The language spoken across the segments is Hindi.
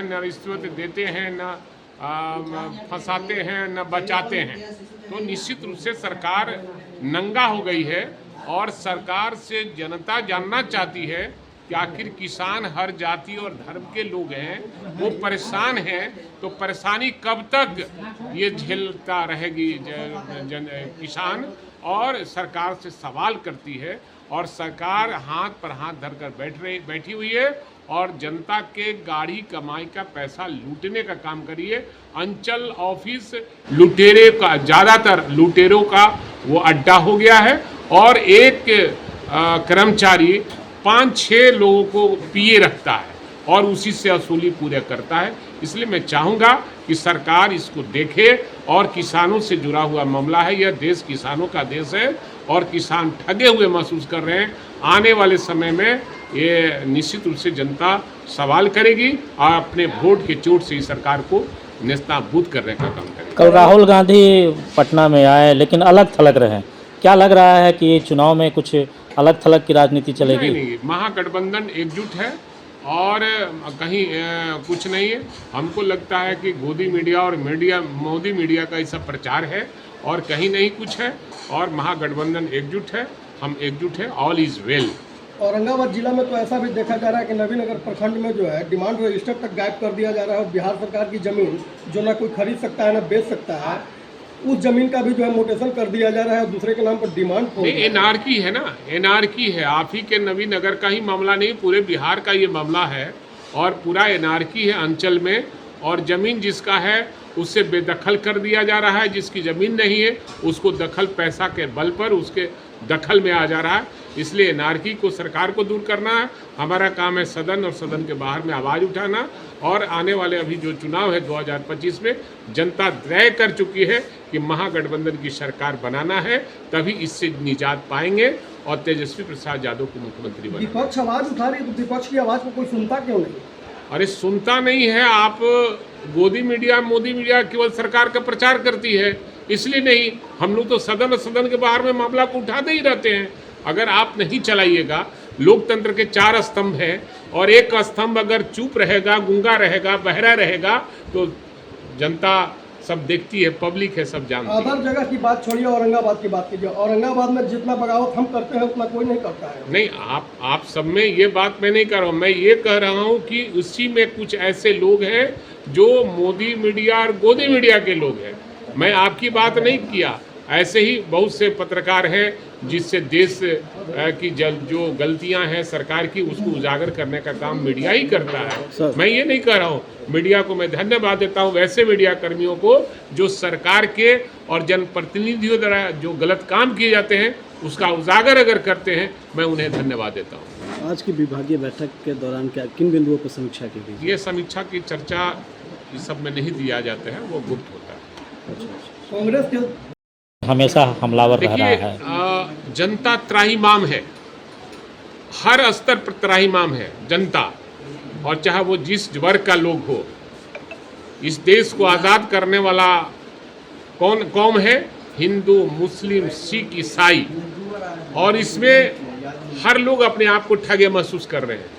न रिश्वत देते हैं, न फंसाते हैं, न बचाते हैं। तो निश्चित रूप से सरकार नंगा हो गई है और सरकार से जनता जानना चाहती है कि आखिर किसान हर जाति और धर्म के लोग हैं, वो परेशान हैं, तो परेशानी कब तक ये झेलता रहेगी किसान। और सरकार से सवाल करती है और सरकार हाथ पर हाथ धरकर बैठी हुई है और जनता के गाढ़ी कमाई का पैसा लूटने का काम करिए। अंचल ऑफिस लुटेरे का, ज़्यादातर लुटेरों का वो अड्डा हो गया है और एक कर्मचारी 5-6 लोगों को पिए रखता है और उसी से वसूली पूरे करता है। इसलिए मैं चाहूँगा कि सरकार इसको देखे और किसानों से जुड़ा हुआ मामला है, यह देश किसानों का देश है और किसान ठगे हुए महसूस कर रहे हैं। आने वाले समय में ये निश्चित रूप से जनता सवाल करेगी और अपने वोट के चोट से ही सरकार को नेस्तनाबूद करने का काम करेगी। कल राहुल गांधी पटना में आए लेकिन अलग थलग रहे, क्या लग रहा है कि चुनाव में कुछ अलग थलग की राजनीति चलेगी? नहीं, महागठबंधन एकजुट है और कहीं कुछ नहीं है। हमको लगता है कि गोदी मीडिया और मोदी मीडिया का ऐसा प्रचार है और कहीं नहीं कुछ है और महागठबंधन एकजुट है, हम एकजुट है, ऑल इज वेल। औरंगाबाद जिला में तो ऐसा भी देखा जा रहा है कि नवीनगर प्रखंड में जो है डिमांड रजिस्टर तक गायब कर दिया जा रहा है। बिहार सरकार की जमीन जो ना कोई खरीद सकता है ना बेच सकता है, उस जमीन का भी जो है मोटेशन कर दिया जा रहा है, दूसरे के नाम पर डिमांड। एनआरकी है ना, एनआरकी है। आप ही के नवीनगर का ही मामला नहीं, पूरे बिहार का ये मामला है और पूरा एनआरकी है अंचल में। और ज़मीन जिसका है उससे बेदखल कर दिया जा रहा है, जिसकी ज़मीन नहीं है उसको दखल पैसा के बल पर उसके दखल में आ जा रहा है। इसलिए एनआरकी को सरकार को दूर करना है। हमारा काम है सदन और सदन के बाहर में आवाज़ उठाना और आने वाले अभी जो चुनाव है 2025 में जनता तय कर चुकी है कि महागठबंधन की सरकार बनाना है, तभी इससे निजात पाएंगे और तेजस्वी प्रसाद यादव को मुख्यमंत्री बनाएंगे। विपक्ष आवाज़ उठा रही है तो विपक्ष की आवाज़ को कोई सुनता क्यों नहीं? अरे सुनता नहीं है, आप गोदी मीडिया मोदी मीडिया केवल सरकार का प्रचार करती है, इसलिए नहीं। हम लोग तो सदन और सदन के बाहर में मामला को उठाते ही रहते हैं। अगर आप नहीं चलाइएगा, लोकतंत्र के 4 स्तंभ हैं और एक स्तंभ अगर चुप रहेगा, गूंगा रहेगा, बहरा रहेगा तो जनता सब देखती है, पब्लिक है, सब जानती है। अदर जगह की बात छोड़िए, औरंगाबाद की बात कीजिए। औरंगाबाद में जितना बगावत हम करते हैं उतना कोई नहीं करता है। नहीं, आप सब में ये बात मैं नहीं कर रहा हूँ। मैं ये कह रहा हूँ कि उसी में कुछ ऐसे लोग हैं जो मोदी मीडिया और गोदी मीडिया के लोग हैं। मैं आपकी बात नहीं किया, ऐसे ही बहुत से पत्रकार हैं जिससे देश की जो गलतियां हैं सरकार की उसको उजागर करने का काम मीडिया ही करता है। मैं ये नहीं कह रहा हूँ, मीडिया को मैं धन्यवाद देता हूँ, वैसे मीडिया कर्मियों को जो सरकार के और जनप्रतिनिधियों द्वारा जो गलत काम किए जाते हैं उसका उजागर अगर करते हैं, मैं उन्हें धन्यवाद देता हूँ। आज की विभागीय बैठक के दौरान क्या किन बिंदुओं पर समीक्षा की गई? ये समीक्षा की चर्चा इस सब में नहीं दिया जाता है, वो गुप्त होता है। कांग्रेस के हमेशा हमलावर रह रहा है। देखिए, जनता त्राहिमाम है, हर स्तर पर त्राहिमाम है जनता, और चाहे वो जिस वर्ग का लोग हो। इस देश को आज़ाद करने वाला कौन कौम है? हिंदू, मुस्लिम, सिख, ईसाई, और इसमें हर लोग अपने आप को ठगे महसूस कर रहे हैं।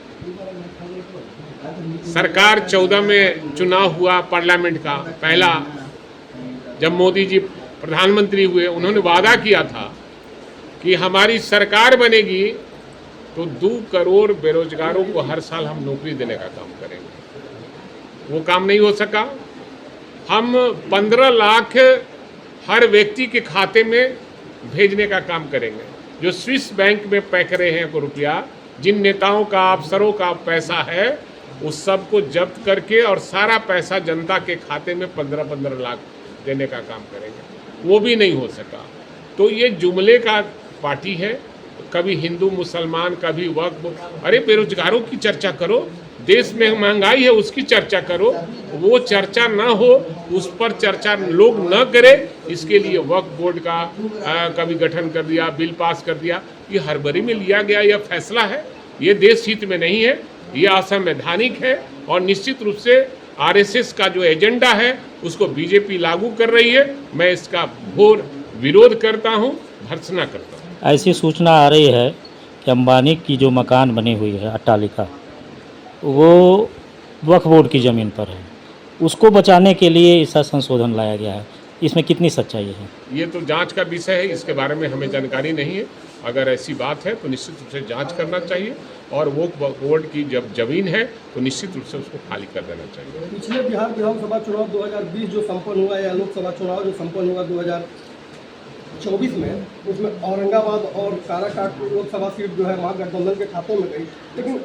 सरकार 14 में चुनाव हुआ पार्लियामेंट का पहला, जब मोदी जी प्रधानमंत्री हुए, उन्होंने वादा किया था कि हमारी सरकार बनेगी तो 2 करोड़ बेरोजगारों को हर साल हम नौकरी देने का काम करेंगे। वो काम नहीं हो सका। हम 15 लाख हर व्यक्ति के खाते में भेजने का काम करेंगे। जो स्विस बैंक में पैक रहे हैं को रुपया, जिन नेताओं का, अफसरों का पैसा है, उस सब को जब्त करके और सारा पैसा जनता के खाते में 15-15 लाख देने का काम करेंगे। वो भी नहीं हो सका। तो ये जुमले का पार्टी है, कभी हिंदू मुसलमान, कभी वक्फ। अरे बेरोजगारों की चर्चा करो, देश में महंगाई है उसकी चर्चा करो। वो चर्चा ना हो, उस पर चर्चा लोग न करें, इसके लिए वक्फ बोर्ड का कभी गठन कर दिया, बिल पास कर दिया। ये हड़बड़ी में लिया गया यह फैसला है, ये देश हित में नहीं है, ये असंवैधानिक है और निश्चित रूप से आरएसएस का जो एजेंडा है उसको बीजेपी लागू कर रही है। मैं इसका घोर विरोध करता हूं, भर्त्सना करता हूं। ऐसी सूचना आ रही है कि अंबानी की जो मकान बनी हुई है अट्टालिका, वो वक्फ बोर्ड की ज़मीन पर है, उसको बचाने के लिए ऐसा संशोधन लाया गया है। इसमें कितनी सच्चाई है? ये तो जांच का विषय है, इसके बारे में हमें जानकारी नहीं है। अगर ऐसी बात है तो निश्चित रूप से जांच करना चाहिए और वो बोर्ड की जब जमीन है तो निश्चित रूप से उसको खाली कर देना चाहिए। पिछले बिहार विधानसभा चुनाव 2020 जो संपन्न हुआ या लोकसभा चुनाव जो संपन्न हुआ 2024 में, उसमें औरंगाबाद और काराकाट लोकसभा सीट जो है महागठबंधन के खाते में गई, लेकिन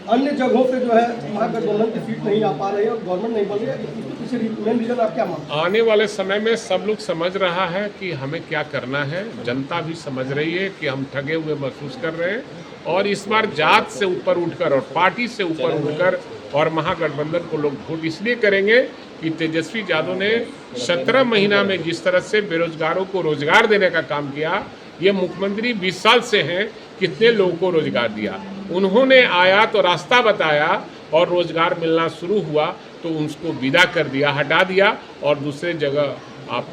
अन्य जगहों से जो है महागठबंधन की सीट नहीं आ पा रही है और गवर्नमेंट नहीं बन रही है। इसके पीछे मेन रीजन आप क्या मानते हैं? आने वाले समय में सब लोग समझ रहा है कि हमें क्या करना है, जनता भी समझ रही है कि हम ठगे हुए महसूस कर रहे हैं और इस बार जात से ऊपर उठकर और पार्टी से ऊपर उठकर और महागठबंधन को लोग वोट इसलिए करेंगे कि तेजस्वी यादव ने 17 महीना में जिस तरह से बेरोजगारों को रोजगार देने का काम किया, ये मुख्यमंत्री 20 साल से हैं, कितने लोगों को रोजगार दिया। उन्होंने आया तो रास्ता बताया और रोजगार मिलना शुरू हुआ तो उसको विदा कर दिया, हटा दिया और दूसरे जगह आप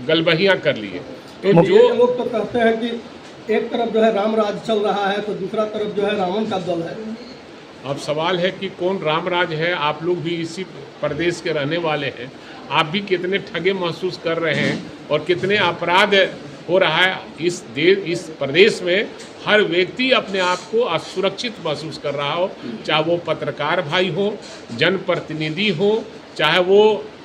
गलबहियाँ कर लिए। तो जो लोग तो कहते हैं कि एक तरफ जो है राम राज चल रहा है तो दूसरा तरफ जो है रावण का दल है। अब सवाल है कि कौन रामराज है। आप लोग भी इसी प्रदेश के रहने वाले हैं, आप भी कितने ठगे महसूस कर रहे हैं और कितने अपराध हो रहा है इस प्रदेश में। हर व्यक्ति अपने आप को असुरक्षित महसूस कर रहा हो, चाहे वो पत्रकार भाई हो, जनप्रतिनिधि हो, चाहे वो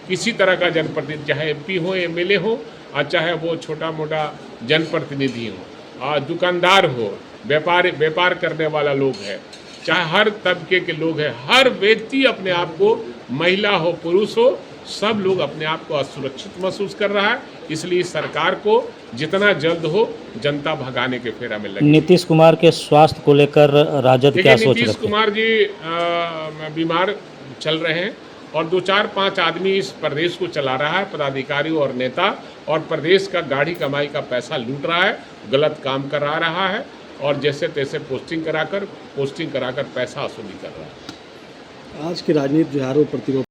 किसी तरह का जनप्रतिनिधि, चाहे MP हो, MLA हो और चाहे वो छोटा मोटा जनप्रतिनिधि हो, और दुकानदार हो, व्यापार करने वाला लोग है, चाहे हर तबके के लोग हैं। हर व्यक्ति अपने आप को, महिला हो पुरुष हो, सब लोग अपने आप को असुरक्षित महसूस कर रहा है। इसलिए सरकार को जितना जल्द हो जनता भगाने के फेरा में लगी। नीतीश कुमार के स्वास्थ्य को लेकर राजद क्या सोच नीतीश रखती है? कुमार जी बीमार चल रहे हैं और 2-4-5 आदमी इस प्रदेश को चला रहा है, पदाधिकारी और नेता, और प्रदेश का गाढ़ी कमाई का पैसा लूट रहा है, गलत काम करा रहा है और जैसे तैसे पोस्टिंग कराकर पैसा वसूली कर रहा है। आज की राजनीति जो है आरोप प्रतिरोप